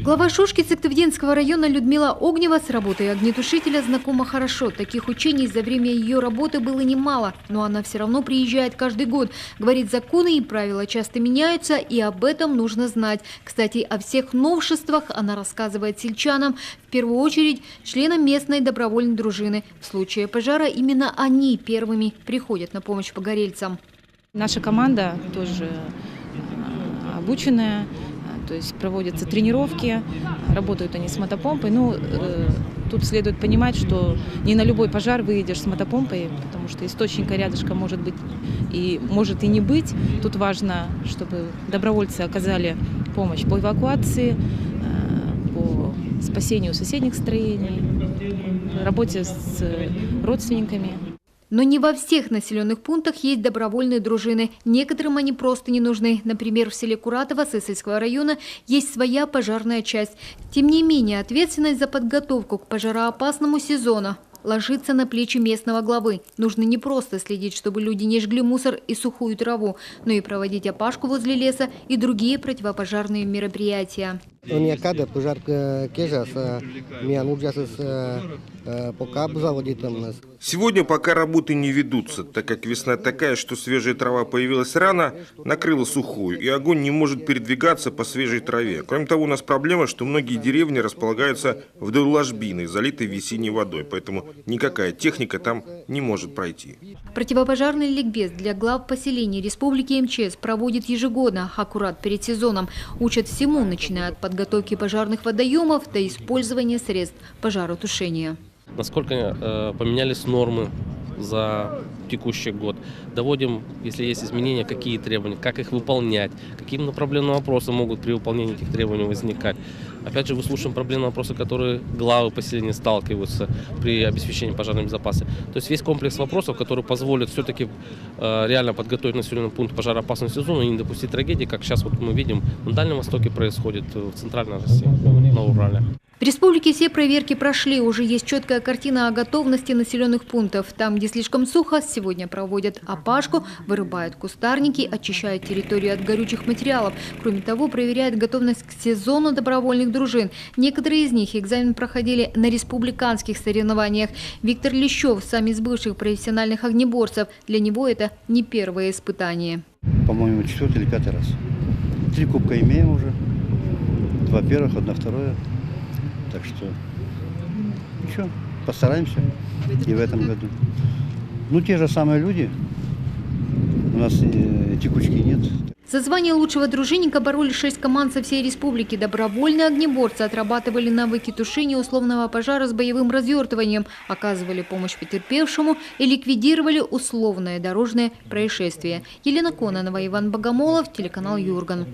Глава Шушки Сыктывдинского района Людмила Огнева с работой огнетушителя знакома хорошо. Таких учений за время ее работы было немало, но она все равно приезжает каждый год. Говорит, законы и правила часто меняются, и об этом нужно знать. Кстати, о всех новшествах она рассказывает сельчанам, в первую очередь членам местной добровольной дружины. В случае пожара именно они первыми приходят на помощь погорельцам. Наша команда тоже обученная, то есть проводятся тренировки, работают они с мотопомпой. Тут следует понимать, что не на любой пожар выедешь с мотопомпой, потому что источника рядышком может быть и может и не быть. Тут важно, чтобы добровольцы оказали помощь по эвакуации, по спасению соседних строений, работе с родственниками. Но не во всех населенных пунктах есть добровольные дружины. Некоторым они просто не нужны. Например, в селе Куратово Сысольского района есть своя пожарная часть. Тем не менее, ответственность за подготовку к пожароопасному сезону ложится на плечи местного главы. Нужно не просто следить, чтобы люди не жгли мусор и сухую траву, но и проводить опашку возле леса и другие противопожарные мероприятия. Сегодня пока работы не ведутся, так как весна такая, что свежая трава появилась рано, накрыла сухую, и огонь не может передвигаться по свежей траве. Кроме того, у нас проблема, что многие деревни располагаются вдоль ложбины, залитой весенней водой, поэтому никакая техника там не может пройти. Противопожарный ликбез для глав поселений Республики МЧС проводит ежегодно, аккурат перед сезоном. Учат всему, начиная от подготовки пожарных водоемов до использования средств пожаротушения. Насколько поменялись нормы за текущий год. Доводим, если есть изменения, какие требования, как их выполнять, какие проблемные вопросы могут при выполнении этих требований возникать. Опять же, выслушаем проблемные вопросы, которые главы поселения сталкиваются при обеспечении пожарной безопасности. То есть весь комплекс вопросов, который позволит все-таки реально подготовить населенный пункт к пожароопасному сезону и не допустить трагедии, как сейчас вот мы видим на Дальнем Востоке происходит, в Центральной России, на Урале. В республике все проверки прошли. Уже есть четкая картина о готовности населенных пунктов. Там, где слишком сухо, сегодня проводят опашку, вырубают кустарники, очищают территорию от горючих материалов. Кроме того, проверяют готовность к сезону добровольных дружин. Некоторые из них экзамен проходили на республиканских соревнованиях. Виктор Лещев, сам из бывших профессиональных огнеборцев. Для него это не первое испытание. По-моему, 4-й или 5-й раз. 3 кубка имеем уже. 2 первых, 1 второе. Так что, ничего, постараемся и в этом году. Те же самые люди, у нас текучки нет. За звание лучшего дружинника боролись 6 команд со всей республики. Добровольные огнеборцы отрабатывали навыки тушения условного пожара с боевым развертыванием, оказывали помощь потерпевшему и ликвидировали условное дорожное происшествие. Елена Кононова, Иван Богомолов, телеканал Юрган.